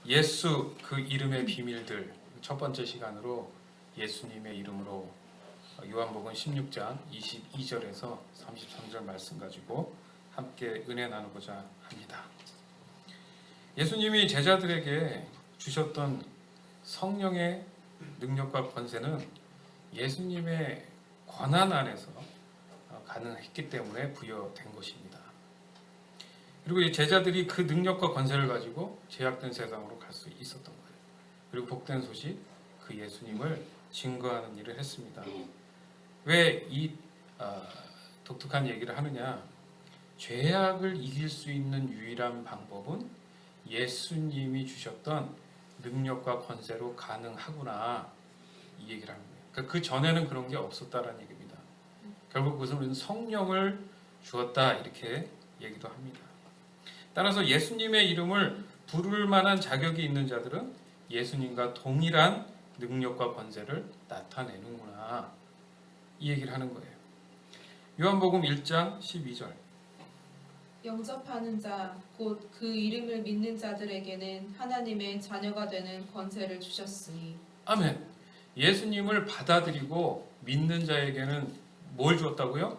예수 그 이름의 비밀들 첫 번째 시간으로 예수님의 이름으로 요한복음 16장 22절에서 33절 말씀 가지고 함께 은혜 나누고자 합니다. 예수님이 제자들에게 주셨던 성령의 능력과 권세는 예수님의 권한 안에서 가능했기 때문에 부여된 것입니다. 그리고 이 제자들이 그 능력과 권세를 가지고 제약된 세상으로 갈 수 있었던 거예요. 그리고 복된 소식, 그 예수님을 증거하는 일을 했습니다. 왜 이 독특한 얘기를 하느냐? 죄악을 이길 수 있는 유일한 방법은 예수님이 주셨던 능력과 권세로 가능하구나, 이 얘기를 하는 거예요. 그러니까 그 전에는 그런 게 없었다라는 얘기입니다. 결국 그것은 우리는 성령을 주었다, 이렇게 얘기도 합니다. 따라서 예수님의 이름을 부를 만한 자격이 있는 자들은 예수님과 동일한 능력과 권세를 나타내는구나, 이 얘기를 하는 거예요. 요한복음 1장 12절. 영접하는 자, 곧 그 이름을 믿는 자들에게는 하나님의 자녀가 되는 권세를 주셨으니. 아멘. 예수님을 받아들이고 믿는 자에게는 뭘 줬다고요?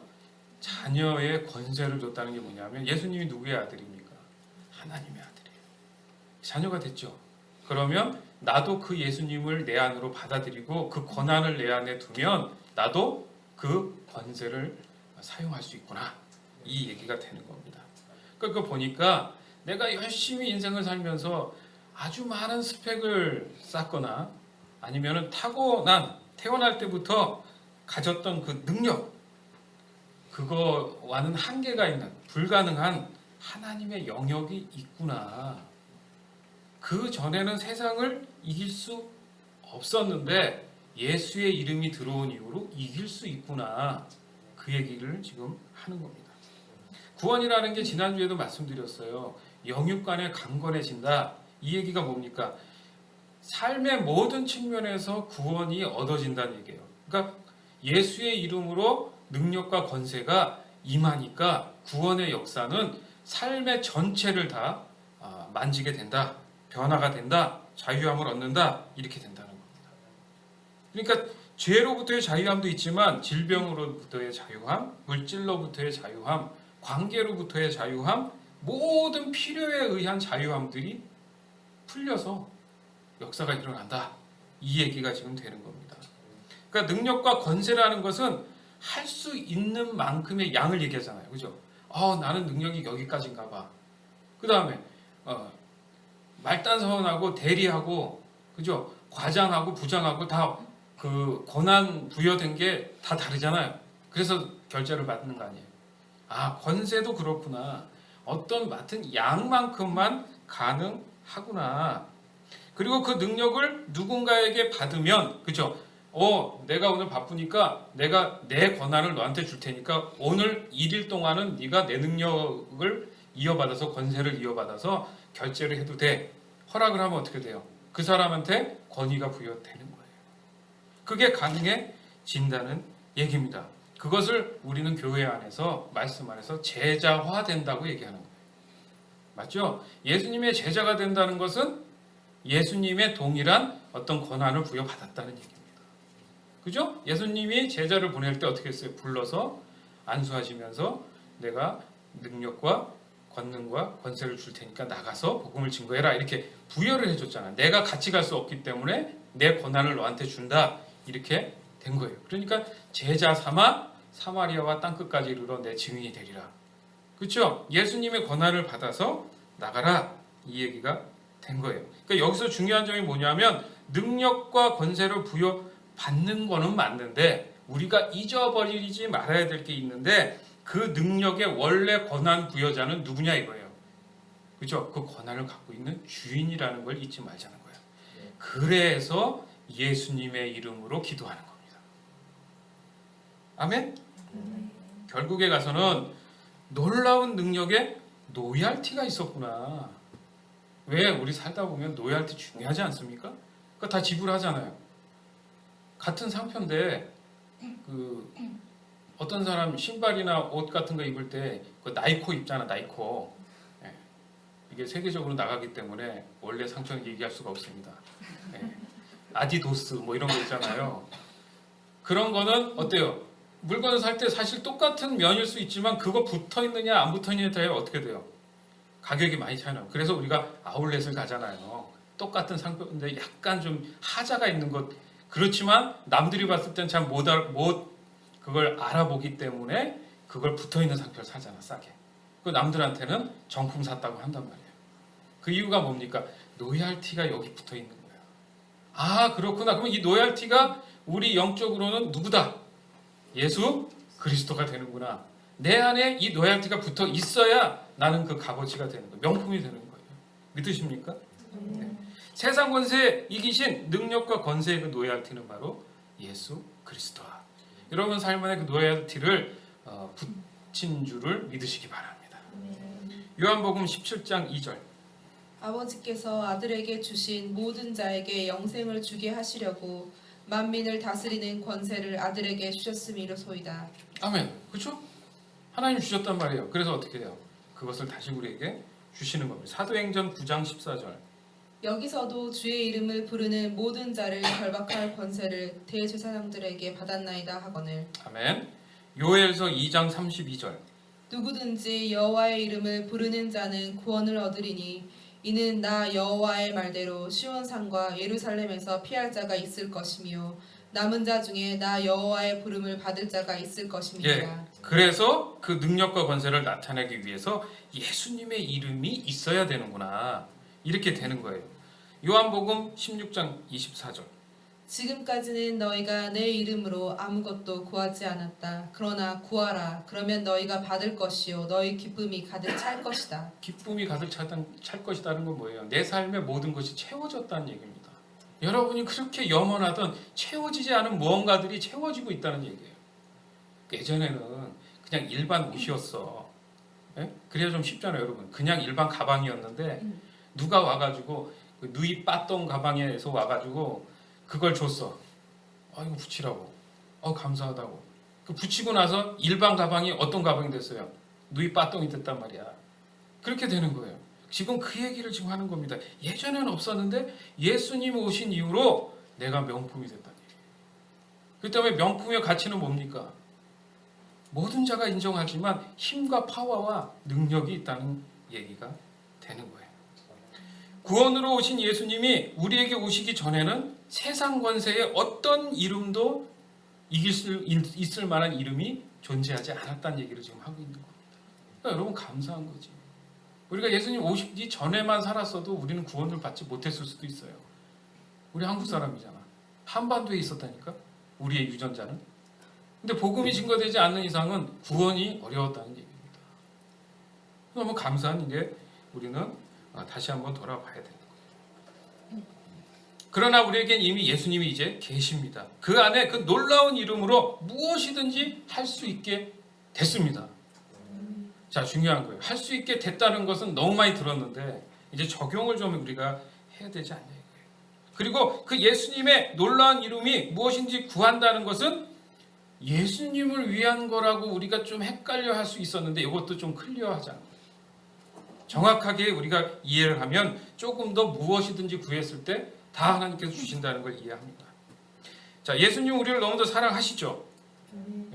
자녀의 권세를 줬다는 게 뭐냐면, 예수님이 누구의 아들입니까? 하나님의 아들이에요. 자녀가 됐죠. 그러면 나도 그 예수님을 내 안으로 받아들이고 그 권한을 내 안에 두면 나도 그 권세를 사용할 수 있구나, 이 얘기가 되는 겁니다. 그러니까 보니까 내가 열심히 인생을 살면서 아주 많은 스펙을 쌓거나 아니면 타고난, 태어날 때부터 가졌던 그 능력, 그거와는 한계가 있는 불가능한 하나님의 영역이 있구나. 그 전에는 세상을 이길 수 없었는데 예수의 이름이 들어온 이후로 이길 수 있구나, 그 얘기를 지금 하는 겁니다. 구원이라는 게 지난주에도 말씀드렸어요. 영육간에 강건해진다, 이 얘기가 뭡니까? 삶의 모든 측면에서 구원이 얻어진다는 얘기예요. 그러니까 예수의 이름으로 능력과 권세가 임하니까 구원의 역사는 삶의 전체를 다 만지게 된다, 변화가 된다, 자유함을 얻는다, 이렇게 된다는 겁니다. 그러니까 죄로부터의 자유함도 있지만 질병으로부터의 자유함, 물질로부터의 자유함, 관계로부터의 자유함, 모든 필요에 의한 자유함들이 풀려서 역사가 일어난다, 이 얘기가 지금 되는 겁니다. 그러니까 능력과 권세라는 것은 할 수 있는 만큼의 양을 얘기하잖아요. 그죠? 나는 능력이 여기까지인가 봐. 그 다음에 말단선하고 대리하고, 그죠? 과장하고 부장하고 다 그 권한 부여된 게 다 다르잖아요. 그래서 결제를 받는 거 아니에요. 권세도 그렇구나. 어떤 맡은 양만큼만 가능하구나. 그리고 그 능력을 누군가에게 받으면, 그죠? 내가 오늘 바쁘니까 내가 내 권한을 너한테 줄 테니까 오늘 1일 동안은 네가 내 능력을 이어받아서, 권세를 이어받아서 결제를 해도 돼. 허락을 하면 어떻게 돼요? 그 사람한테 권위가 부여되는 거예요. 그게 가능해진다는 얘기입니다. 그것을 우리는 교회 안에서, 말씀 안에서 제자화된다고 얘기하는 거예요. 맞죠? 예수님의 제자가 된다는 것은 예수님의 동일한 어떤 권한을 부여받았다는 얘기입니다. 그죠? 예수님이 제자를 보낼 때 어떻게 했어요? 불러서 안수하시면서 내가 능력과 권능과 권세를 줄 테니까 나가서 복음을 증거해라, 이렇게 부여를 해줬잖아. 내가 같이 갈 수 없기 때문에 내 권한을 너한테 준다, 이렇게 된 거예요. 그러니까 제자 삼아 사마리아와 땅끝까지 이르러 내 증인이 되리라. 그렇죠? 예수님의 권한을 받아서 나가라, 이 얘기가 된 거예요. 그러니까 여기서 중요한 점이 뭐냐면, 능력과 권세를 부여받는 거는 맞는데 우리가 잊어버리지 말아야 될 게 있는데, 그 능력의 원래 권한 부여자는 누구냐, 이거예요. 그렇죠? 그 권한을 갖고 있는 주인이라는 걸 잊지 말자는 거예요. 그래서 예수님의 이름으로 기도하는 겁니다. 아멘? 결국에 가서는 놀라운 능력에 로얄티가 있었구나. 왜? 우리 살다 보면 로얄티 중요하지 않습니까? 그거 다 지불하잖아요. 같은 상표인데 어떤 사람 신발이나 옷 같은 거 입을 때 그 나이코 입잖아, 나이코. 이게 세계적으로 나가기 때문에 원래 상처는 얘기할 수가 없습니다. 예. 아디도스 뭐 이런 거 있잖아요. 그런 거는 어때요? 물건을 살 때 사실 똑같은 면일 수 있지만 그거 붙어 있느냐 안 붙어 있느냐에 따라 어떻게 돼요? 가격이 많이 차이나요. 그래서 우리가 아울렛을 가잖아요. 똑같은 상품인데 약간 좀 하자가 있는 것. 그렇지만 남들이 봤을 땐 잘 못 그걸 알아보기 때문에 그걸 붙어 있는 상표를 사잖아, 싸게. 그 남들한테는 정품 샀다고 한단 말이에요. 그 이유가 뭡니까? 로얄티가 여기 붙어 있는 거야. 아, 그렇구나. 그럼 이 로얄티가 우리 영적으로는 누구다? 예수 그리스도가 되는구나. 내 안에 이 로얄티가 붙어 있어야 나는 그 값어치가 되는 거예요. 명품이 되는 거예요. 믿으십니까? 네. 세상 권세에 이기신 능력과 권세의 그 로얄티는 바로 예수 그리스도와 여러분 삶 안에 그 로얄티를 붙인 줄을 믿으시기 바랍니다. 요한복음 17장 2절. 아버지께서 아들에게 주신 모든 자에게 영생을 주게 하시려고 만민을 다스리는 권세를 아들에게 주셨음이로소이다. 아멘. 그렇죠? 하나님 주셨단 말이에요. 그래서 어떻게 해요? 그것을 다시 우리에게 주시는 겁니다. 사도행전 9장 14절. 여기서도 주의 이름을 부르는 모든 자를 결박할 권세를 대제사장들에게 받았나이다 하거늘. 아멘. 요엘서 2장 32절. 누구든지 여호와의 이름을 부르는 자는 구원을 얻으리니 이는 나 여호와의 말대로 시온산과 예루살렘에서 피할 자가 있을 것이며 남은 자 중에 나 여호와의 부름을 받을 자가 있을 것입니다. 예. 그래서 그 능력과 권세를 나타내기 위해서 예수님의 이름이 있어야 되는구나. 이렇게 되는 거예요. 요한복음 16장 24절. 지금까지는 너희가 내 이름으로 아무것도 구하지 않았다. 그러나 구하라. 그러면 너희가 받을 것이요 너희 기쁨이 가득 찰 것이다. 기쁨이 가득 찰 것이라는 건 뭐예요? 내 삶의 모든 것이 채워졌다는 얘기입니다. 여러분이 그렇게 염원하던 채워지지 않은 무언가들이 채워지고 있다는 얘기예요. 예전에는 그냥 일반 옷이었어. 예? 그래야 좀 쉽잖아요, 여러분. 그냥 일반 가방이었는데 누가 와가지고 그 누이 빠똥 가방에서 와가지고 그걸 줬어. 이거 붙이라고. 감사하다고. 그 붙이고 나서 일반 가방이 어떤 가방이 됐어요? 누이 빠똥이 됐단 말이야. 그렇게 되는 거예요. 지금 그 얘기를 지금 하는 겁니다. 예전에는 없었는데 예수님이 오신 이후로 내가 명품이 됐다는 얘기예요. 그 때문에 명품의 가치는 뭡니까? 모든 자가 인정하지만 힘과 파워와 능력이 있다는 얘기가 되는 거예요. 구원으로 오신 예수님이 우리에게 오시기 전에는 세상 권세의 어떤 이름도 이길 수 있을 만한 이름이 존재하지 않았다는 얘기를 지금 하고 있는 겁니다. 그러니까 여러분 감사한 거지. 우리가 예수님 오시기 전에만 살았어도 우리는 구원을 받지 못했을 수도 있어요. 우리 한국 사람이잖아. 한반도에 있었다니까. 우리의 유전자는. 근데 복음이 증거되지 않는 이상은 구원이 어려웠다는 얘기입니다. 너무 감사한 게 우리는 다시 한번 돌아봐야 되는 거예요. 그러나 우리에겐 이미 예수님이 이제 계십니다. 그 안에 그 놀라운 이름으로 무엇이든지 할 수 있게 됐습니다. 자, 중요한 거예요. 할 수 있게 됐다는 것은 너무 많이 들었는데 이제 적용을 좀 우리가 해야 되지 않냐 이거예요. 그리고 그 예수님의 놀라운 이름이 무엇인지 구한다는 것은 예수님을 위한 거라고 우리가 좀 헷갈려 할 수 있었는데 이것도 좀 클리어하자는 거예요. 정확하게 우리가 이해를 하면 조금 더 무엇이든지 구했을 때 다 하나님께서 주신다는 걸 이해합니다. 자, 예수님 우리를 너무도 사랑하시죠.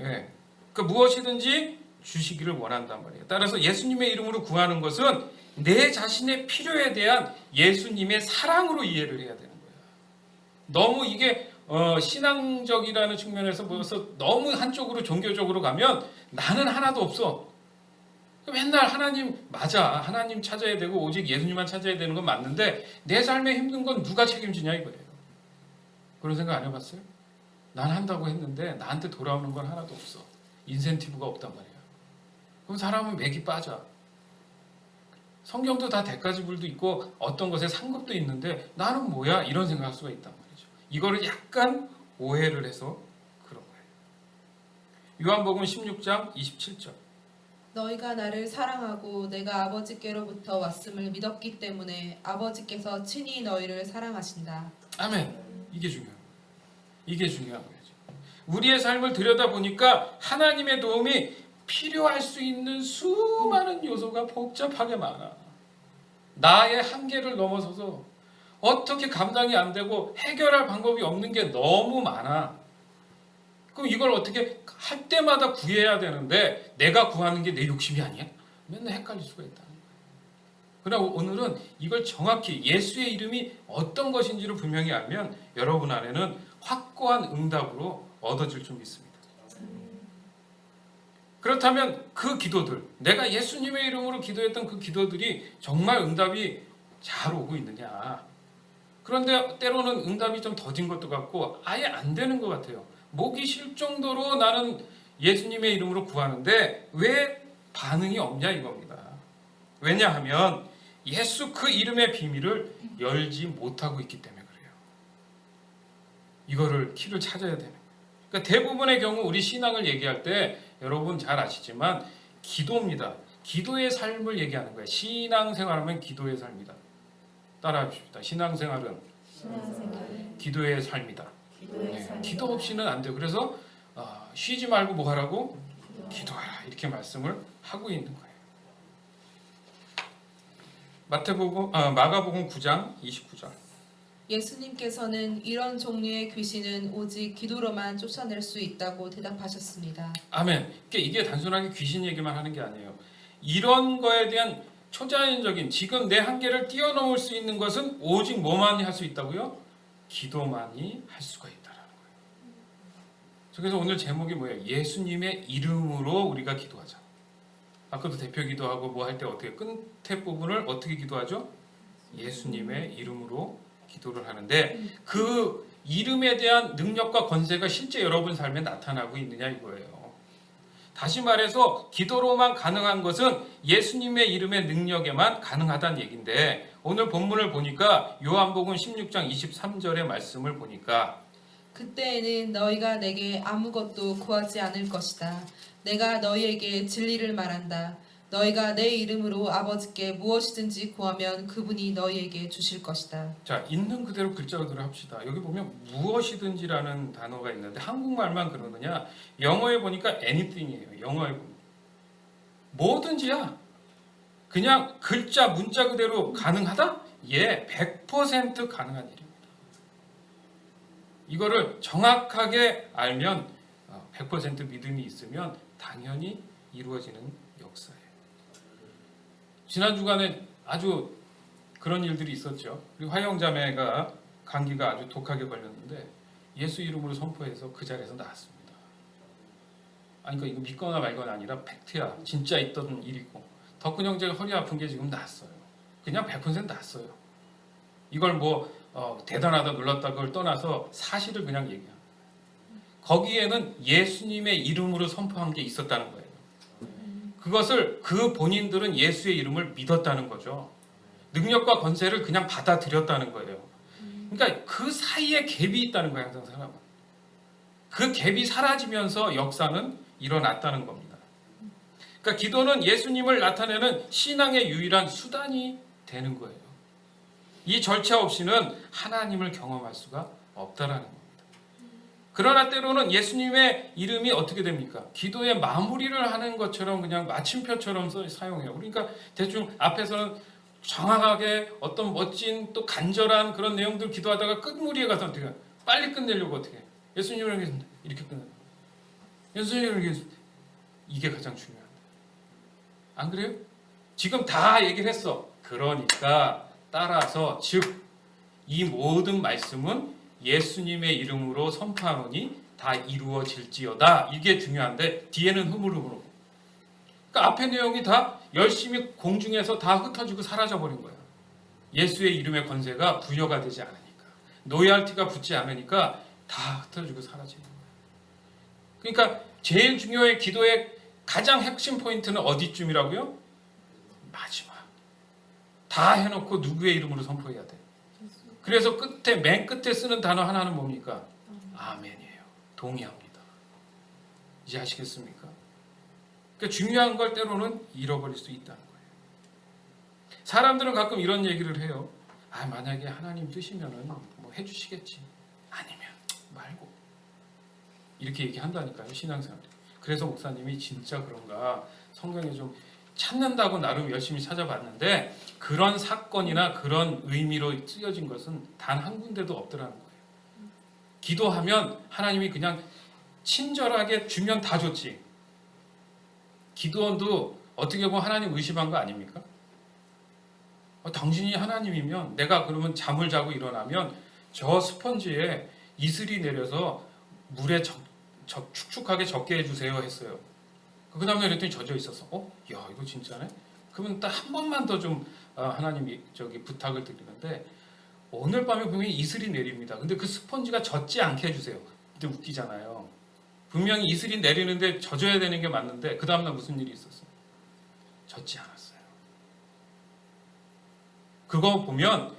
예. 그 무엇이든지 주시기를 원한단 말이에요. 따라서 예수님의 이름으로 구하는 것은 내 자신의 필요에 대한 예수님의 사랑으로 이해를 해야 되는 거예요. 너무 이게 신앙적이라는 측면에서 보여서 너무 한쪽으로 종교적으로 가면 나는 하나도 없어. 맨날 하나님 맞아. 하나님 찾아야 되고 오직 예수님만 찾아야 되는 건 맞는데 내 삶에 힘든 건 누가 책임지냐 이거예요. 그런 생각 안 해봤어요? 난 한다고 했는데 나한테 돌아오는 건 하나도 없어. 인센티브가 없단 말이야. 그럼 사람은 맥이 빠져. 성경도 다 대가지불도 있고 어떤 것에 상급도 있는데 나는 뭐야? 이런 생각할 수가 있단 말이죠. 이거를 약간 오해를 해서 그런 거예요. 요한복음 16장 27절. 너희가 나를 사랑하고 내가 아버지께로부터 왔음을 믿었기 때문에 아버지께서 친히 너희를 사랑하신다. 아멘. 이게 중요해요. 이게 중요한 거죠. 우리의 삶을 들여다보니까 하나님의 도움이 필요할 수 있는 수많은 요소가 복잡하게 많아. 나의 한계를 넘어서서 어떻게 감당이 안 되고 해결할 방법이 없는 게 너무 많아. 그럼 이걸 어떻게 할 때마다 구해야 되는데 내가 구하는 게 내 욕심이 아니야? 맨날 헷갈릴 수가 있다. 그러나 오늘은 이걸 정확히 예수의 이름이 어떤 것인지를 분명히 알면 여러분 안에는 확고한 응답으로 얻어질 줄 믿습니다. 그렇다면 그 기도들, 내가 예수님의 이름으로 기도했던 그 기도들이 정말 응답이 잘 오고 있느냐? 그런데 때로는 응답이 좀 더딘 것도 같고 아예 안 되는 것 같아요. 목이 쉴 정도로 나는 예수님의 이름으로 구하는데 왜 반응이 없냐 이겁니다. 왜냐하면 예수 그 이름의 비밀을 열지 못하고 있기 때문에 그래요. 이거를 키를 찾아야 되는 거예요. 그러니까 대부분의 경우 우리 신앙을 얘기할 때 여러분 잘 아시지만 기도입니다. 기도의 삶을 얘기하는 거예요. 신앙생활하면 기도의 삶이다. 따라해 봅시다. 신앙생활은 기도의 삶이다. 네, 기도 없이는 안 돼요. 그래서 쉬지 말고 뭐 하라고? 기도하라. 이렇게 말씀을 하고 있는 거예요. 마가복음 9장 29절. 예수님께서는 이런 종류의 귀신은 오직 기도로만 쫓아낼 수 있다고 대답하셨습니다. 아멘. 이게 단순하게 귀신 얘기만 하는 게 아니에요. 이런 거에 대한 초자연적인 지금 내 한계를 뛰어넘을 수 있는 것은 오직 뭐만이 할 수 있다고요? 기도만이 할 수가 있다라는 거예요. 그래서 오늘 제목이 뭐예요? 예수님의 이름으로 우리가 기도하자. 아까도 대표 기도하고 뭐 할 때 어떻게 끝에 부분을 어떻게 기도하죠? 예수님의 이름으로 기도를 하는데 그 이름에 대한 능력과 권세가 실제 여러분 삶에 나타나고 있느냐 이거예요. 다시 말해서 기도로만 가능한 것은 예수님의 이름의 능력에만 가능하다는 얘기인데 오늘 본문을 보니까 요한복음 16장 23절의 말씀을 보니까 그때에는 너희가 내게 아무것도 구하지 않을 것이다. 내가 너희에게 진리를 말한다. 너희가 내 이름으로 아버지께 무엇이든지 구하면 그분이 너희에게 주실 것이다. 자, 있는 그대로 글자 그대로 합시다. 여기 보면 무엇이든지라는 단어가 있는데 한국말만 그러느냐? 영어에 보니까 anything이에요. 영어에 보면 뭐든지야. 그냥 글자 문자 그대로 가능하다? 예, 100% 가능한 일입니다. 이거를 정확하게 알면 100% 믿음이 있으면 당연히 이루어지는 역사예요. 지난 주간에 아주 그런 일들이 있었죠. 우리 화영자매가 감기가 아주 독하게 걸렸는데 예수 이름으로 선포해서 그 자리에서 나았습니다. 아니 그러니까 이거 믿거나 말거나 아니라 팩트야. 진짜 있던 일이고 덕근 형제가 허리 아픈 게 지금 났어요. 그냥 100% 났어요. 이걸 뭐 대단하다 놀랐다 그걸 떠나서 사실을 그냥 얘기합니다. 거기에는 예수님의 이름으로 선포한 게 있었다는 거예요. 그것을 그 본인들은 예수의 이름을 믿었다는 거죠. 능력과 권세를 그냥 받아들였다는 거예요. 그러니까 그 사이에 갭이 있다는 거예요. 항상 사람은. 그 갭이 사라지면서 역사는 일어났다는 겁니다. 그러니까 기도는 예수님을 나타내는 신앙의 유일한 수단이 되는 거예요. 이 절차 없이는 하나님을 경험할 수가 없다라는 겁니다. 그러나 때로는 예수님의 이름이 어떻게 됩니까? 기도의 마무리를 하는 것처럼 그냥 마침표처럼 사용해요. 그러니까 대충 앞에서는 정확하게 어떤 멋진 또 간절한 그런 내용들 기도하다가 끝무리에 가서 어떻게 해요? 빨리 끝내려고 어떻게 해요? 예수님을 이렇게 끝내요. 예수님을 이렇게 이게 가장 중요합니다. 안 그래요? 지금 다 얘기를 했어. 그러니까 따라서 즉 이 모든 말씀은 예수님의 이름으로 선포하노니 다 이루어질지어다. 이게 중요한데 뒤에는 흐물흐물하고. 그러니까 앞에 내용이 다 열심히 공중에서 다 흩어지고 사라져버린 거야. 예수의 이름의 권세가 부여가 되지 않으니까. 노열티가 붙지 않으니까 다 흩어지고 사라지는 거야. 그러니까 제일 중요한 기도의 가장 핵심 포인트는 어디쯤이라고요? 마지막. 다 해놓고 누구의 이름으로 선포해야 돼. 그래서 맨 끝에 쓰는 단어 하나는 뭡니까? 아멘이에요. 동의합니다. 이제 아시겠습니까? 그러니까 중요한 걸 때로는 잃어버릴 수 있다는 거예요. 사람들은 가끔 이런 얘기를 해요. 만약에 하나님 뜻이면은 뭐 해주시겠지. 아니면 말고. 이렇게 얘기한다니까요. 신앙생활. 그래서 목사님이 진짜 그런가 성경에 좀 찾는다고 나름 열심히 찾아봤는데 그런 사건이나 그런 의미로 쓰여진 것은 단 한 군데도 없더라는 거예요. 기도하면 하나님이 그냥 친절하게 주면 다 줬지. 기도원도 어떻게 보면 하나님 의심한 거 아닙니까? 당신이 하나님이면 내가 그러면 잠을 자고 일어나면 저 스펀지에 이슬이 내려서 물에 축축하게 젖게 해주세요 했어요. 그 다음날 이랬더니 젖어 있어서 야 이거 진짜네? 그러면 딱 한 번만 더 좀 하나님이 부탁을 드리는데 오늘 밤에 분명히 이슬이 내립니다. 근데 그 스펀지가 젖지 않게 해주세요. 근데 웃기잖아요. 분명히 이슬이 내리는데 젖어야 되는 게 맞는데 그 다음날 무슨 일이 있었어요? 젖지 않았어요. 그거 보면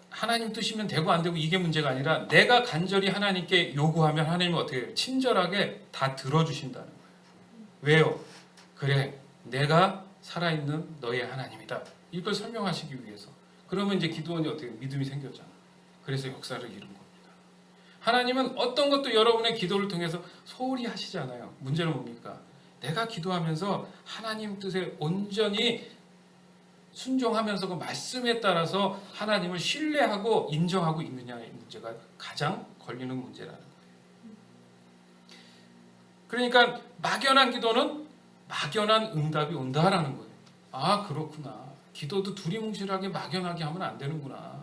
하나님 뜻이면 되고 안 되고 이게 문제가 아니라 내가 간절히 하나님께 요구하면 하나님은 어떻게 해요? 친절하게 다 들어주신다는 거예요. 왜요? 그래 내가 살아있는 너의 하나님이다. 이걸 설명하시기 위해서. 그러면 이제 기도원이 어떻게 믿음이 생겼잖아. 그래서 역사를 이룬 겁니다. 하나님은 어떤 것도 여러분의 기도를 통해서 소홀히 하시잖아요. 문제는 뭡니까? 내가 기도하면서 하나님 뜻에 온전히 순종하면서 그 말씀에 따라서 하나님을 신뢰하고 인정하고 있느냐의 문제가 가장 걸리는 문제라는 거예요. 그러니까 막연한 기도는 막연한 응답이 온다라는 거예요. 아 그렇구나. 기도도 두리뭉실하게 막연하게 하면 안 되는구나.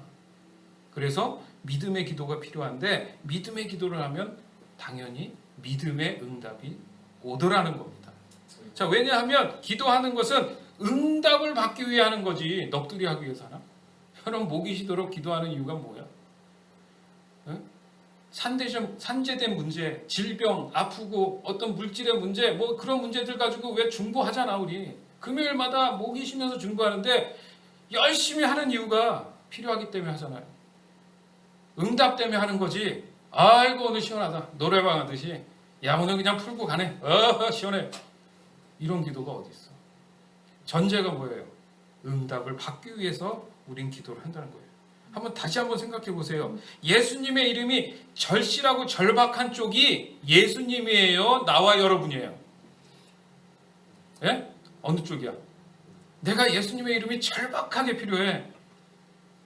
그래서 믿음의 기도가 필요한데 믿음의 기도를 하면 당연히 믿음의 응답이 오더라는 겁니다. 자, 왜냐하면 기도하는 것은 응답을 받기 위해 하는 거지 넋두리 하기 위해서 하나? 여러분 목이 쉬도록 기도하는 이유가 뭐야? 산재된 문제, 질병, 아프고 어떤 물질의 문제 뭐 그런 문제들 가지고 왜 중보하잖아 우리. 금요일마다 목이 쉬면서 중보하는데 열심히 하는 이유가 필요하기 때문에 하잖아요. 응답 때문에 하는 거지. 아이고 오늘 시원하다. 노래방 하듯이 야 오늘 그냥 풀고 가네. 시원해. 이런 기도가 어디 있어? 전제가 뭐예요? 응답을 받기 위해서 우린 기도를 한다는 거예요. 다시 한번 생각해 보세요. 예수님의 이름이 절실하고 절박한 쪽이 예수님이에요? 나와 여러분이에요? 예? 어느 쪽이야? 내가 예수님의 이름이 절박하게 필요해.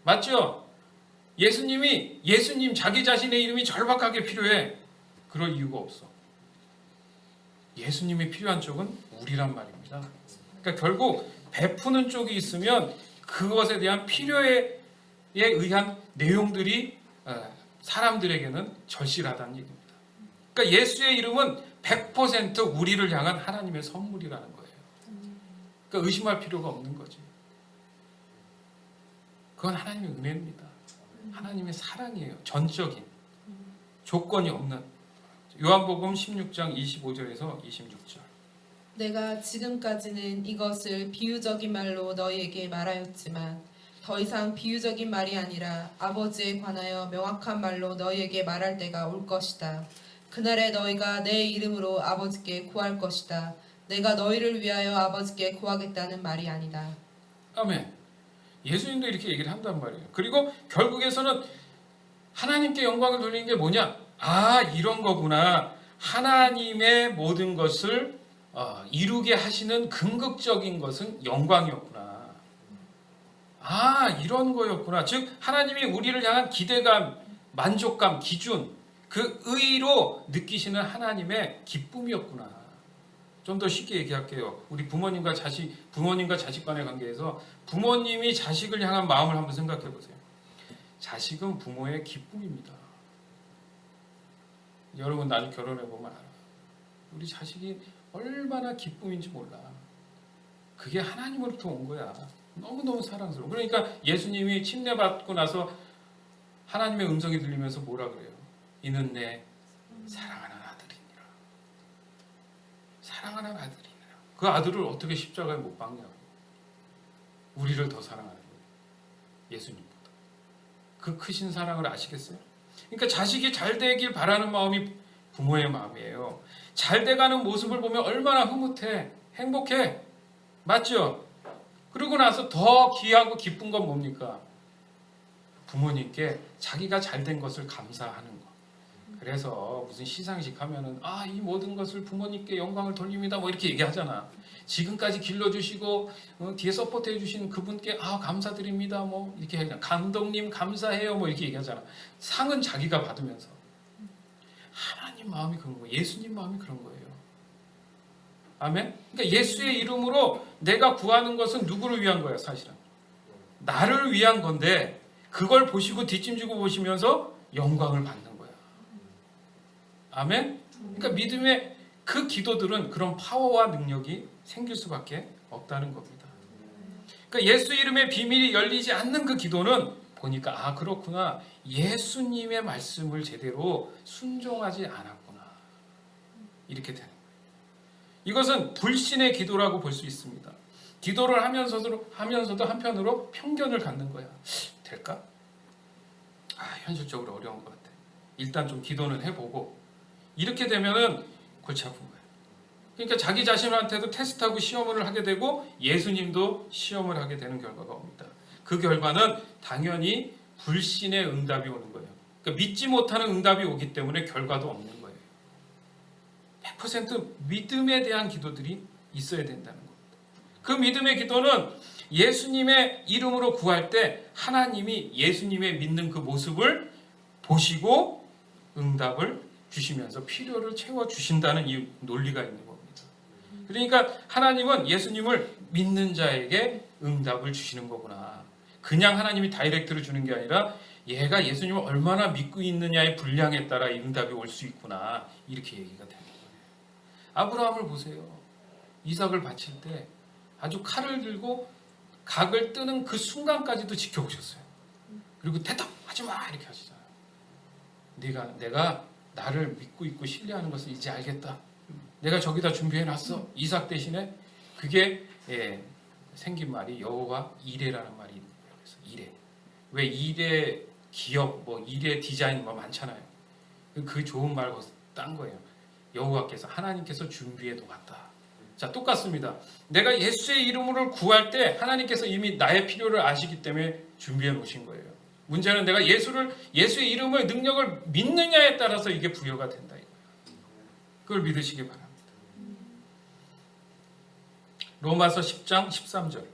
맞죠? 예수님 자기 자신의 이름이 절박하게 필요해. 그럴 이유가 없어. 예수님이 필요한 쪽은 우리란 말입니다. 그러니까 결국 베푸는 쪽이 있으면 그것에 대한 필요에 의한 내용들이 사람들에게는 절실하다는 얘기입니다. 그러니까 예수의 이름은 100% 우리를 향한 하나님의 선물이라는 거예요. 그러니까 의심할 필요가 없는 거지. 그건 하나님의 은혜입니다. 하나님의 사랑이에요. 전적인 조건이 없는. 요한복음 16장 25절에서 26절. 내가 지금까지는 이것을 비유적인 말로 너희에게 말하였지만 더 이상 비유적인 말이 아니라 아버지에 관하여 명확한 말로 너희에게 말할 때가 올 것이다. 그날에 너희가 내 이름으로 아버지께 구할 것이다. 내가 너희를 위하여 아버지께 구하겠다는 말이 아니다. 아멘. 예수님도 이렇게 얘기를 한단 말이에요. 그리고 결국에서는 하나님께 영광을 돌리는 게 뭐냐? 아 이런 거구나. 하나님의 모든 것을 이루게 하시는 궁극적인 것은 영광이었구나. 아 이런 거였구나. 즉 하나님이 우리를 향한 기대감, 만족감, 기준, 그 의로 느끼시는 하나님의 기쁨이었구나. 좀 더 쉽게 얘기할게요. 우리 부모님과 자식 간의 관계에서 부모님이 자식을 향한 마음을 한번 생각해 보세요. 자식은 부모의 기쁨입니다. 여러분 나중에 결혼해 보면 알아. 우리 자식이 얼마나 기쁨인지 몰라. 그게 하나님으로부터 온 거야. 너무너무 사랑스러워. 그러니까 예수님이 침례받고 나서 하나님의 음성이 들리면서 뭐라 그래요? 이는 내 사랑하는 아들이니라. 사랑하는 아들이니라. 그 아들을 어떻게 십자가에 못 박냐고. 우리를 더 사랑하는 거예요. 예수님보다. 그 크신 사랑을 아시겠어요? 그러니까 자식이 잘 되길 바라는 마음이 부모의 마음이에요. 잘 돼가는 모습을 보면 얼마나 흐뭇해, 행복해. 맞죠? 그러고 나서 더 귀하고 기쁜 건 뭡니까? 부모님께 자기가 잘 된 것을 감사하는 거. 그래서 무슨 시상식 하면은 이 모든 것을 부모님께 영광을 돌립니다 뭐 이렇게 얘기하잖아. 지금까지 길러주시고 뒤에 서포트해 주신 그분께 감사드립니다 뭐 이렇게 하잖아. 감독님 감사해요 뭐 이렇게 얘기하잖아. 상은 자기가 받으면서. 하나님 마음이 그런 거예요. 예수님 마음이 그런 거예요. 아멘. 그러니까 예수의 이름으로 내가 구하는 것은 누구를 위한 거야 사실은? 나를 위한 건데 그걸 보시고 뒷짐지고 보시면서 영광을 받는 거야. 아멘. 그러니까 믿음의 그 기도들은 그런 파워와 능력이 생길 수밖에 없다는 겁니다. 그러니까 예수 이름의 비밀이 열리지 않는 그 기도는 보니까 그렇구나. 예수님의 말씀을 제대로 순종하지 않았구나. 이렇게 되는 거예요. 이것은 불신의 기도라고 볼 수 있습니다. 기도를 하면서도 한편으로 편견을 갖는 거야. 될까? 현실적으로 어려운 것 같아. 일단 좀 기도는 해보고 이렇게 되면은 골치 아픈 거야. 그러니까 자기 자신한테도 테스트하고 시험을 하게 되고 예수님도 시험을 하게 되는 결과가 옵니다. 그 결과는 당연히 불신의 응답이 오는 거예요. 그러니까 믿지 못하는 응답이 오기 때문에 결과도 없는 거예요. 100% 믿음에 대한 기도들이 있어야 된다는 겁니다. 그 믿음의 기도는 예수님의 이름으로 구할 때 하나님이 예수님의 믿는 그 모습을 보시고 응답을 주시면서 필요를 채워주신다는 이 논리가 있는 겁니다. 그러니까 하나님은 예수님을 믿는 자에게 응답을 주시는 거구나. 그냥 하나님이 다이렉트로 주는 게 아니라 얘가 예수님을 얼마나 믿고 있느냐의 분량에 따라 응답이 올 수 있구나. 이렇게 얘기가 되는 거예요. 아브라함을 보세요. 이삭을 바칠 때 아주 칼을 들고 각을 뜨는 그 순간까지도 지켜보셨어요. 그리고 대답하지 마 이렇게 하시잖아요. 내가 나를 믿고 있고 신뢰하는 것을 이제 알겠다. 내가 저기다 준비해놨어. 이삭 대신에 그게 생긴 말이 여호와 이레라는 말이 있는 거예요. 그래서 이레. 왜 이레 기업, 이레 디자인 많잖아요. 그 좋은 말 딴 거예요. 여호와께서 하나님께서 준비해 놓았다. 자, 똑같습니다. 내가 예수의 이름으로 구할 때 하나님께서 이미 나의 필요를 아시기 때문에 준비해 놓으신 거예요. 문제는 내가 예수의 이름을 능력을 믿느냐에 따라서 이게 부여가 된다. 그걸 믿으시기 바랍니다. 로마서 10장 13절.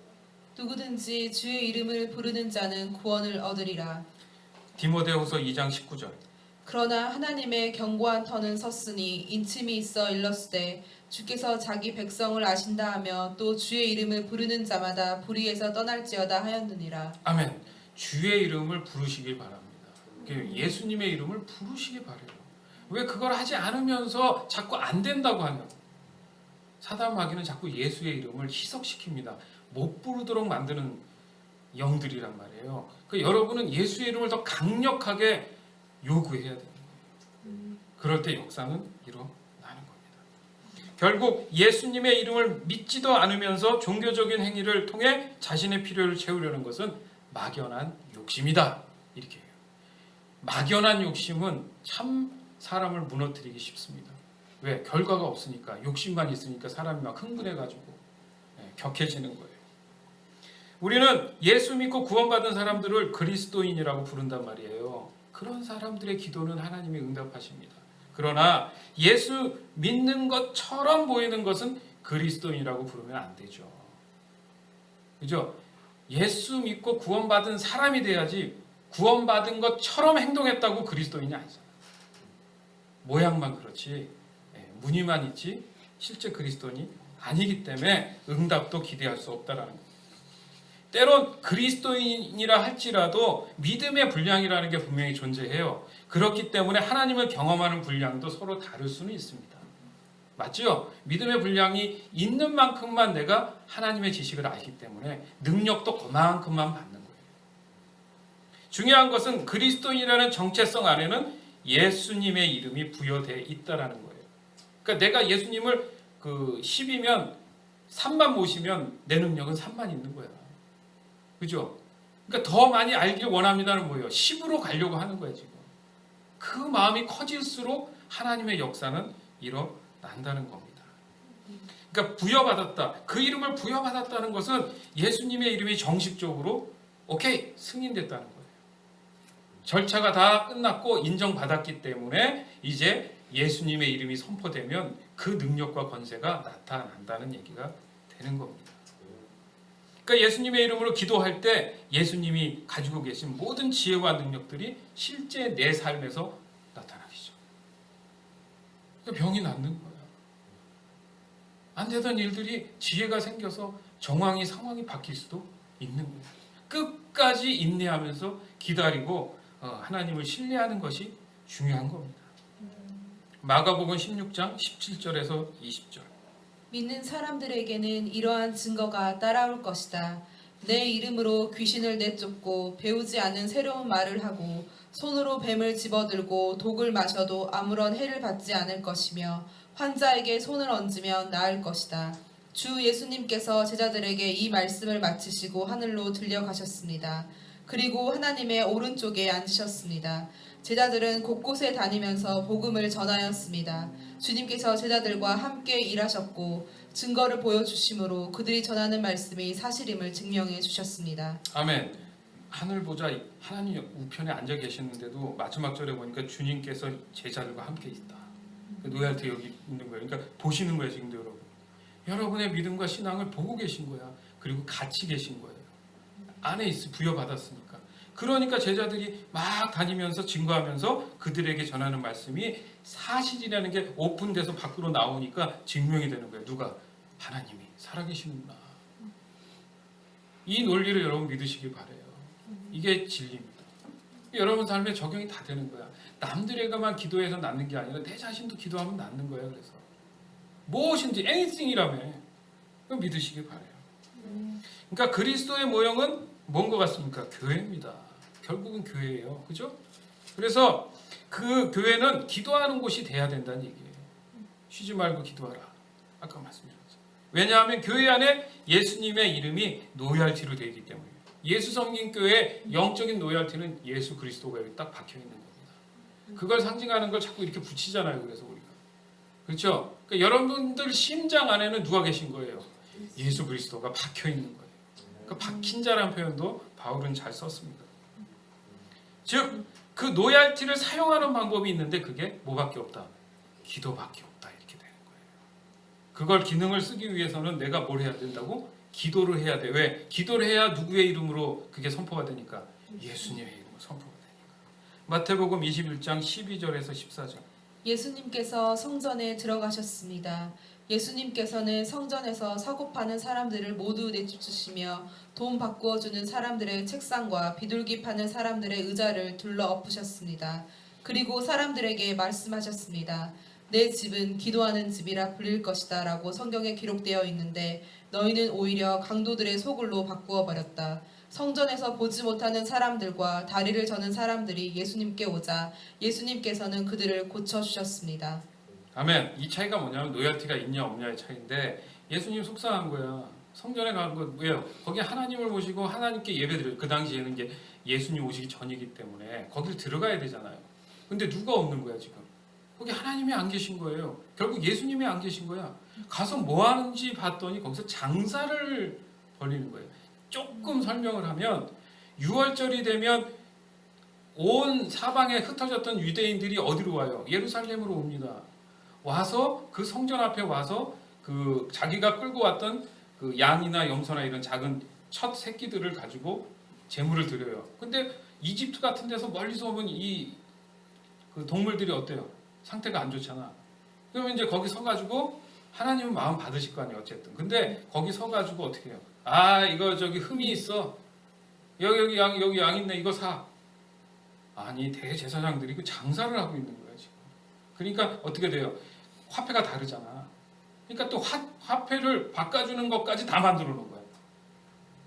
누구든지 주의 이름을 부르는 자는 구원을 얻으리라. 디모데후서 2장 19절. 그러나 하나님의 견고한 터는 섰으니 인침이 있어 일렀으되 주께서 자기 백성을 아신다 하며 또 주의 이름을 부르는 자마다 불의에서 떠날지어다 하였느니라. 아멘. 주의 이름을 부르시길 바랍니다. 예수님의 이름을 부르시길 바래요. 왜 그걸 하지 않으면서 자꾸 안 된다고 하냐고. 사단 마귀는 자꾸 예수의 이름을 희석시킵니다. 못 부르도록 만드는 영들이란 말이에요. 여러분은 예수의 이름을 더 강력하게 요구해야 되는 거예요. 그럴 때 역사는 일어나는 겁니다. 결국 예수님의 이름을 믿지도 않으면서 종교적인 행위를 통해 자신의 필요를 채우려는 것은 막연한 욕심이다. 이렇게 해요. 막연한 욕심은 참 사람을 무너뜨리기 쉽습니다. 왜? 결과가 없으니까, 욕심만 있으니까 사람이 막 흥분해가지고 격해지는 거예요. 우리는 예수 믿고 구원받은 사람들을 그리스도인이라고 부른단 말이에요. 그런 사람들의 기도는 하나님이 응답하십니다. 그러나 예수 믿는 것처럼 보이는 것은 그리스도인이라고 부르면 안 되죠. 그죠? 예수 믿고 구원받은 사람이 돼야지 구원받은 것처럼 행동했다고 그리스도인이 아니잖아요. 모양만 그렇지 무늬만 있지 실제 그리스도인이 아니기 때문에 응답도 기대할 수 없다라는 거예요. 때론 그리스도인이라 할지라도 믿음의 분량이라는 게 분명히 존재해요. 그렇기 때문에 하나님을 경험하는 분량도 서로 다를 수는 있습니다. 맞죠? 믿음의 분량이 있는 만큼만 내가 하나님의 지식을 알기 때문에 능력도 그만큼만 받는 거예요. 중요한 것은 그리스도인이라는 정체성 안에는 예수님의 이름이 부여되어 있다라는 거예요. 그러니까 내가 예수님을 10이면 3만 모시면 내 능력은 3만 있는 거야. 그죠? 그러니까 더 많이 알길 원합니다는 뭐예요? 10으로 가려고 하는 거예요, 지금. 그 마음이 커질수록 하나님의 역사는 일어난다는 겁니다. 그러니까 부여받았다. 그 이름을 부여받았다는 것은 예수님의 이름이 정식적으로 오케이, 승인됐다는 거예요. 절차가 다 끝났고 인정받았기 때문에 이제 예수님의 이름이 선포되면 그 능력과 권세가 나타난다는 얘기가 되는 겁니다. 그러니까 예수님의 이름으로 기도할 때 예수님이 가지고 계신 모든 지혜와 능력들이 실제 내 삶에서 나타나시죠. 그러니까 병이 낫는 거야. 안 되던 일들이 지혜가 생겨서 정황이 상황이 바뀔 수도 있는 거야. 끝까지 인내하면서 기다리고 하나님을 신뢰하는 것이 중요한 겁니다. 마가복음 16장 17절에서 20절. 믿는 사람들에게는 이러한 증거가 따라올 것이다. 내 이름으로 귀신을 내쫓고 배우지 않은 새로운 말을 하고 손으로 뱀을 집어들고 독을 마셔도 아무런 해를 받지 않을 것이며 환자에게 손을 얹으면 나을 것이다. 주 예수님께서 제자들에게 이 말씀을 마치시고 하늘로 들려가셨습니다. 그리고 하나님의 오른쪽에 앉으셨습니다. 제자들은 곳곳에 다니면서 복음을 전하였습니다. 주님께서 제자들과 함께 일하셨고 증거를 보여주심으로 그들이 전하는 말씀이 사실임을 증명해 주셨습니다. 아멘. 하늘 보자 하나님 우편에 앉아 계시는데도 마지막 절에 보니까 주님께서 제자들과 함께 있다. 노예할때 여기 있는 거예요. 그러니까 보시는 거예요 지금도 여러분. 여러분의 믿음과 신앙을 보고 계신 거야. 그리고 같이 계신 거예요. 안에 부여받았으니까. 그러니까 제자들이 막 다니면서 증거하면서 그들에게 전하는 말씀이 사실이라는 게 오픈돼서 밖으로 나오니까 증명이 되는 거예요. 누가? 하나님이 살아계시는구나. 이 논리를 여러분 믿으시기 바래요. 이게 진리입니다. 여러분 삶에 적용이 다 되는 거야. 남들에게만 기도해서 낫는 게 아니라 내 자신도 기도하면 낫는 거예요. 그래서 무엇인지 anything이라며 믿으시기 바래요. 그러니까 그리스도의 모형은 뭔 것 같습니까? 교회입니다. 결국은 교회예요. 그죠? 그래서 그 교회는 기도하는 곳이 돼야 된다는 얘기예요. 쉬지 말고 기도하라. 아까 말씀드렸죠. 왜냐하면 교회 안에 예수님의 이름이 노열티로 되어 있기 때문이에요. 예수 섬긴 교회의 영적인 노열티는 예수 그리스도가 여기 딱 박혀 있는 겁니다. 그걸 상징하는 걸 자꾸 이렇게 붙이잖아요. 그래서 우리가. 그렇죠? 그러니까 여러분들 심장 안에는 누가 계신 거예요? 예수 그리스도가 박혀 있는 거예요. 그 박힌 자라는 표현도 바울은 잘 썼습니다. 즉, 그 노얄티를 사용하는 방법이 있는데 그게 뭐밖에 없다? 기도밖에 없다. 이렇게 되는 거예요. 그걸 기능을 쓰기 위해서는 내가 뭘 해야 된다고? 기도를 해야 돼. 왜? 기도를 해야 누구의 이름으로 그게 선포가 되니까? 예수님의 이름으로 선포가 되니까. 마태복음 21장 12절에서 14절. 예수님께서 성전에 들어가셨습니다. 예수님께서는 성전에서 사고 파는 사람들을 모두 내쫓으시며 돈 바꾸어 주는 사람들의 책상과 비둘기 파는 사람들의 의자를 둘러 엎으셨습니다. 그리고 사람들에게 말씀하셨습니다. 내 집은 기도하는 집이라 불릴 것이다 라고 성경에 기록되어 있는데 너희는 오히려 강도들의 소굴로 바꾸어 버렸다. 성전에서 보지 못하는 사람들과 다리를 저는 사람들이 예수님께 오자 예수님께서는 그들을 고쳐주셨습니다. 아멘. 이 차이가 뭐냐면 노열티가 있냐 없냐의 차이인데 예수님 속상한 거야. 성전에 간 거 왜요? 거기 하나님을 모시고 하나님께 예배드려요. 그 당시에는 이게 예수님 오시기 전이기 때문에 거길 들어가야 되잖아요. 근데 누가 없는 거야 지금? 거기 하나님이 안 계신 거예요. 결국 예수님이 안 계신 거야. 가서 뭐 하는지 봤더니 거기서 장사를 벌이는 거예요. 조금 설명을 하면 6월절이 되면 온 사방에 흩어졌던 유대인들이 어디로 와요? 예루살렘으로 옵니다. 와서 그 성전 앞에 와서 그 자기가 끌고 왔던 그 양이나 염소나 이런 작은 첫 새끼들을 가지고 제물을 드려요. 근데 이집트 같은 데서 멀리서 오면 이 그 동물들이 어때요? 상태가 안 좋잖아. 그러면 이제 거기 서가지고 하나님은 마음 받으실 거 아니에요, 어쨌든. 근데 거기 서가지고 어떻게 해요? 아, 이거 저기 흠이 있어. 여기 양 있네. 이거 사. 아니, 대제사장들이 그 장사를 하고 있는 거예요, 지금. 그러니까 어떻게 돼요? 화폐가 다르잖아. 그러니까 또 화폐를 바꿔주는 것까지 다 만들어 놓은 거예요.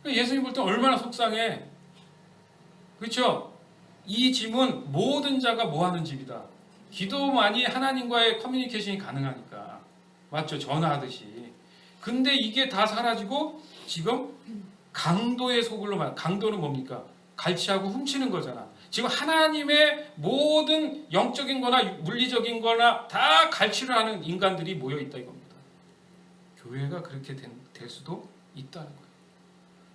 그러니까 예수님 볼 때 얼마나 속상해. 그렇죠? 이 집은 모든 자가 뭐 하는 집이다. 기도만이 하나님과의 커뮤니케이션이 가능하니까. 맞죠? 전화하듯이. 근데 이게 다 사라지고 지금 강도의 소굴로 강도는 뭡니까? 갈취하고 훔치는 거잖아. 지금 하나님의 모든 영적인 거나 물리적인 거나 다 갈취를 하는 인간들이 모여 있다 이겁니다. 교회가 그렇게 될 수도 있다는 거예요.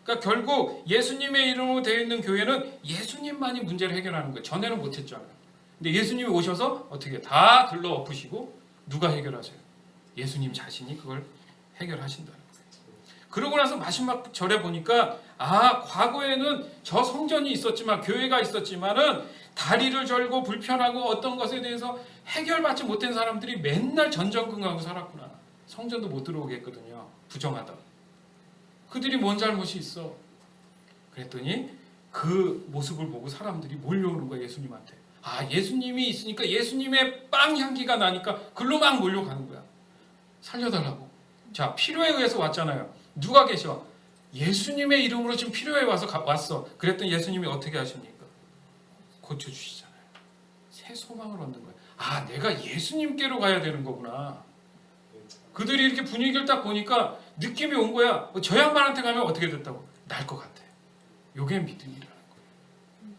그러니까 결국 예수님의 이름으로 되어 있는 교회는 예수님만이 문제를 해결하는 거예요. 전에는 못했잖아요. 근데 예수님이 오셔서 어떻게 다 들러 엎으시고 누가 해결하세요? 예수님 자신이 그걸 해결하신다는 거예요. 그러고 나서 마지막 절에 보니까 과거에는 저 성전이 있었지만 교회가 있었지만은 다리를 절고 불편하고 어떤 것에 대해서 해결받지 못한 사람들이 맨날 전전긍긍하고 살았구나. 성전도 못 들어오게 했거든요. 부정하다. 그들이 뭔 잘못이 있어? 그랬더니 그 모습을 보고 사람들이 몰려오는 거야, 예수님한테. 예수님이 있으니까 예수님의 빵 향기가 나니까 글로 막 몰려가는 거야. 살려달라고. 자, 필요에 의해서 왔잖아요. 누가 계셔? 예수님의 이름으로 지금 필요에 왔어. 그랬더니 예수님이 어떻게 하십니까? 고쳐주시잖아요. 새 소망을 얻는 거예요. 내가 예수님께로 가야 되는 거구나. 그들이 이렇게 분위기를 딱 보니까 느낌이 온 거야. 저 양반한테 가면 어떻게 됐다고? 날 것 같아. 요게 믿음이라는 거예요.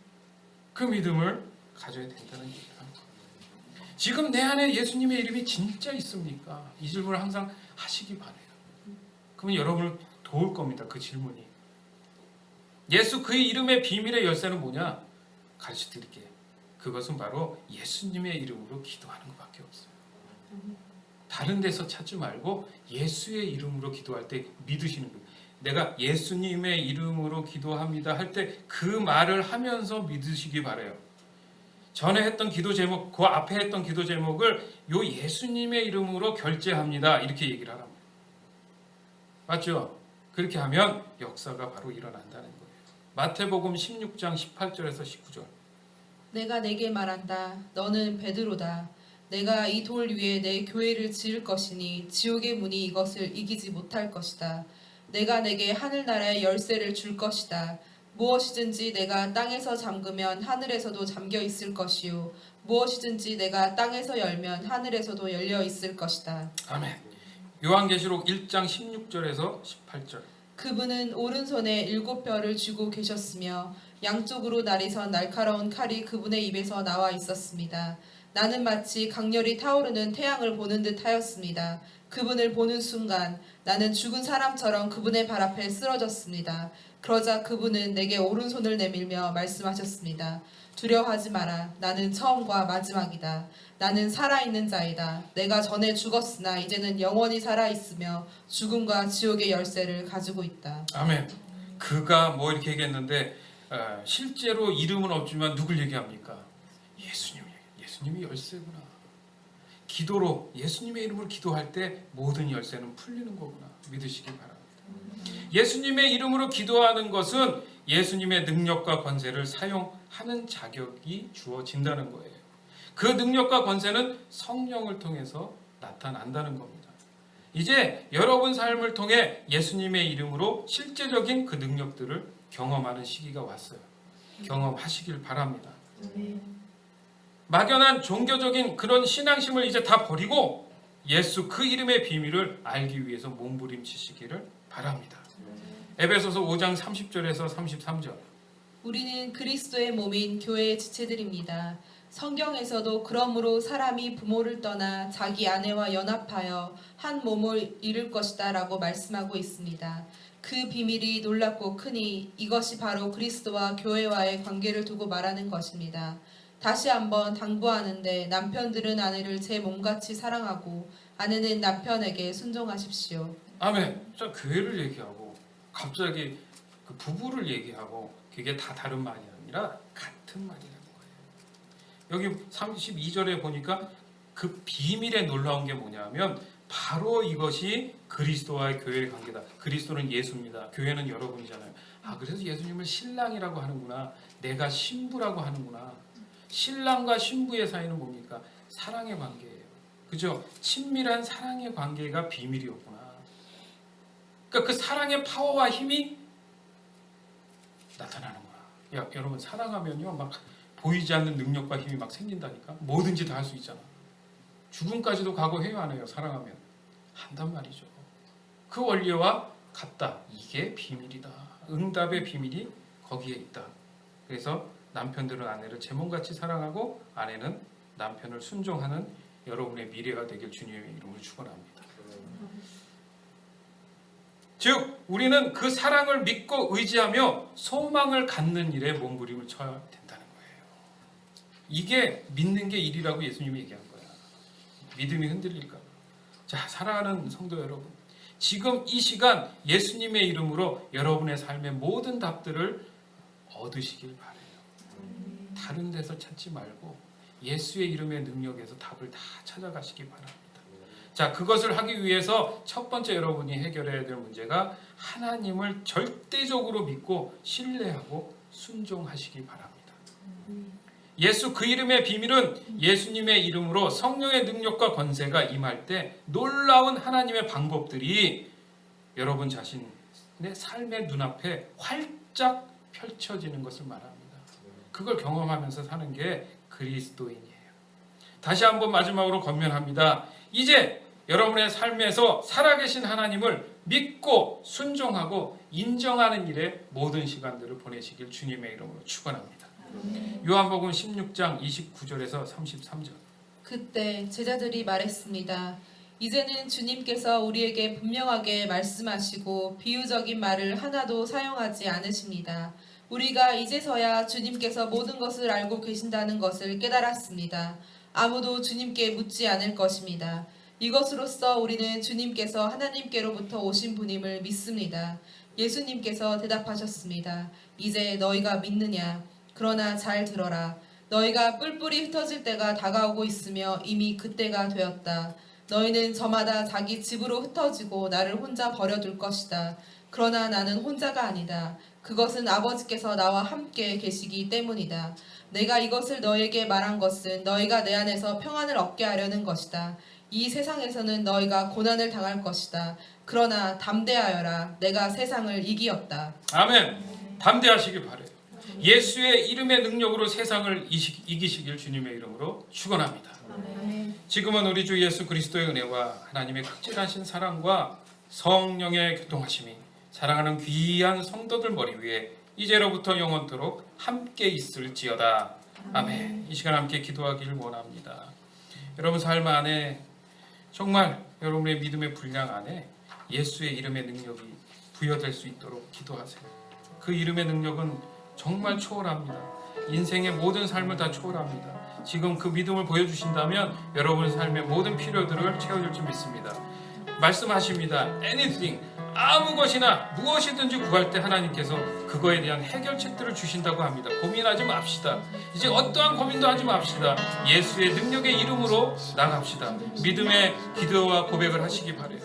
그 믿음을 가져야 된다는 얘기를 하는 거예요. 지금 내 안에 예수님의 이름이 진짜 있습니까? 이 질문을 항상 하시기 바래요. 그러면 여러분을 도울 겁니다. 그 질문이. 예수 그 이름의 비밀의 열쇠는 뭐냐? 가르쳐 드릴게요. 그것은 바로 예수님의 이름으로 기도하는 것밖에 없어요. 다른 데서 찾지 말고 예수의 이름으로 기도할 때 믿으시는 거예요. 내가 예수님의 이름으로 기도합니다 할 때 그 말을 하면서 믿으시기 바라요. 전에 했던 기도 제목, 그 앞에 했던 기도 제목을 요 예수님의 이름으로 결제합니다. 이렇게 얘기를 하라고. 맞죠? 그렇게 하면 역사가 바로 일어난다는 거예요. 마태복음 16장 18절에서 19절. 내가 내게 말한다. 너는 베드로다. 내가 이 돌 위에 내 교회를 지을 것이니 지옥의 문이 이것을 이기지 못할 것이다. 내가 내게 하늘나라의 열쇠를 줄 것이다. 무엇이든지 내가 땅에서 잠그면 하늘에서도 잠겨 있을 것이요 무엇이든지 내가 땅에서 열면 하늘에서도 열려 있을 것이다. 아멘. 요한계시록 1장 16절에서 18절. 그분은 오른손에 7뼈를 쥐고 계셨으며 양쪽으로 날이선 날카로운 칼이 그분의 입에서 나와 있었습니다. 나는 마치 강렬히 타오르는 태양을 보는 듯 하였습니다. 그분을 보는 순간 나는 죽은 사람처럼 그분의 발 앞에 쓰러졌습니다. 그러자 그분은 내게 오른손을 내밀며 말씀하셨습니다. 두려워하지 마라. 나는 처음과 마지막이다. 나는 살아있는 자이다. 내가 전에 죽었으나 이제는 영원히 살아있으며 죽음과 지옥의 열쇠를 가지고 있다. 아멘. 그가 뭐 이렇게 얘기했는데 실제로 이름은 없지만 누굴 얘기합니까? 예수님이 열쇠구나. 기도로 예수님의 이름으로 기도할 때 모든 열쇠는 풀리는 거구나. 믿으시기 바랍니다. 예수님의 이름으로 기도하는 것은 예수님의 능력과 권세를 사용하는 자격이 주어진다는 거예요. 그 능력과 권세는 성령을 통해서 나타난다는 겁니다. 이제 여러분 삶을 통해 예수님의 이름으로 실제적인 그 능력들을 경험하는 시기가 왔어요. 경험하시길 바랍니다. 막연한 종교적인 그런 신앙심을 이제 다 버리고 예수 그 이름의 비밀을 알기 위해서 몸부림치시기를 바랍니다. 에베소서 5장 30절에서 33절. 우리는 그리스도의 몸인 교회의 지체들입니다. 성경에서도 그러므로 사람이 부모를 떠나 자기 아내와 연합하여 한 몸을 이룰 것이다 라고 말씀하고 있습니다. 그 비밀이 놀랍고 크니 이것이 바로 그리스도와 교회와의 관계를 두고 말하는 것입니다. 다시 한번 당부하는데 남편들은 아내를 제 몸같이 사랑하고 아내는 남편에게 순종하십시오. 아멘. 자, 교회를 얘기하고 갑자기 그 부부를 얘기하고 그게 다 다른 말이 아니라 같은 말이라는 거예요. 여기 32절에 보니까 그 비밀의 놀라운 게 뭐냐면 바로 이것이 그리스도와의 교회의 관계다. 그리스도는 예수입니다. 교회는 여러분이잖아요. 그래서 예수님을 신랑이라고 하는구나. 내가 신부라고 하는구나. 신랑과 신부의 사이는 뭡니까? 사랑의 관계예요. 그죠? 친밀한 사랑의 관계가 비밀이었구나. 그러니까 그 사랑의 파워와 힘이 나타나는구나. 여러분 사랑하면요 막 보이지 않는 능력과 힘이 막 생긴다니까. 뭐든지 다 할 수 있잖아. 죽음까지도 각오해요 안 해요? 사랑하면 한단 말이죠. 그 원리와 같다. 이게 비밀이다. 응답의 비밀이 거기에 있다. 그래서 남편들은 아내를 제 몸같이 사랑하고 아내는 남편을 순종하는 여러분의 미래가 되길 주님의 이름으로 축원합니다. 즉 우리는 그 사랑을 믿고 의지하며 소망을 갖는 일에 몸부림을 쳐야 된다는 거예요. 이게 믿는 게 일이라고 예수님이 얘기한 거야. 믿음이 흔들릴까 봐. 자, 사랑하는 성도 여러분, 지금 이 시간 예수님의 이름으로 여러분의 삶의 모든 답들을 얻으시길 바라요. 다른 데서 찾지 말고 예수의 이름의 능력에서 답을 다 찾아가시기 바랍니다. 자, 그것을 하기 위해서 첫 번째 여러분이 해결해야 될 문제가 하나님을 절대적으로 믿고 신뢰하고 순종하시기 바랍니다. 예수 그 이름의 비밀은 예수님의 이름으로 성령의 능력과 권세가 임할 때 놀라운 하나님의 방법들이 여러분 자신의 삶의 눈앞에 활짝 펼쳐지는 것을 말합니다. 그걸 경험하면서 사는 게 그리스도인이에요. 다시 한번 마지막으로 권면합니다. 이제 여러분의 삶에서 살아계신 하나님을 믿고 순종하고 인정하는 일에 모든 시간들을 보내시길 주님의 이름으로 축원합니다. 요한복음 16장 29절에서 33절. 그때 제자들이 말했습니다. 이제는 주님께서 우리에게 분명하게 말씀하시고 비유적인 말을 하나도 사용하지 않으십니다. 우리가 이제서야 주님께서 모든 것을 알고 계신다는 것을 깨달았습니다. 아무도 주님께 묻지 않을 것입니다. 이것으로써 우리는 주님께서 하나님께로부터 오신 분임을 믿습니다. 예수님께서 대답하셨습니다. 이제 너희가 믿느냐? 그러나 잘 들어라. 너희가 뿔뿔이 흩어질 때가 다가오고 있으며 이미 그때가 되었다. 너희는 저마다 자기 집으로 흩어지고 나를 혼자 버려둘 것이다. 그러나 나는 혼자가 아니다. 그것은 아버지께서 나와 함께 계시기 때문이다. 내가 이것을 너희에게 말한 것은 너희가 내 안에서 평안을 얻게 하려는 것이다. 이 세상에서는 너희가 고난을 당할 것이다. 그러나 담대하여라. 내가 세상을 이기었다. 아멘. 담대하시길 바라요. 예수의 이름의 능력으로 세상을 이기시길 주님의 이름으로 축원합니다. 지금은 우리 주 예수 그리스도의 은혜와 하나님의 극진하신 사랑과 성령의 교통하심이 사랑하는 귀한 성도들 머리 위에 이제로부터 영원토록 함께 있을지어다. 아멘. 이 시간 함께 기도하기를 원합니다. 여러분 삶 안에 정말 여러분의 믿음의 분량 안에 예수의 이름의 능력이 부여될 수 있도록 기도하세요. 그 이름의 능력은 정말 초월합니다. 인생의 모든 삶을 다 초월합니다. 지금 그 믿음을 보여주신다면 여러분의 삶의 모든 필요들을 채워줄 줄 믿습니다. 말씀하십니다. Anything, 아무 것이나 무엇이든지 구할 때 하나님께서 그거에 대한 해결책들을 주신다고 합니다. 고민하지 맙시다. 이제 어떠한 고민도 하지 맙시다. 예수의 능력의 이름으로 나갑시다. 믿음의 기도와 고백을 하시기 바래요.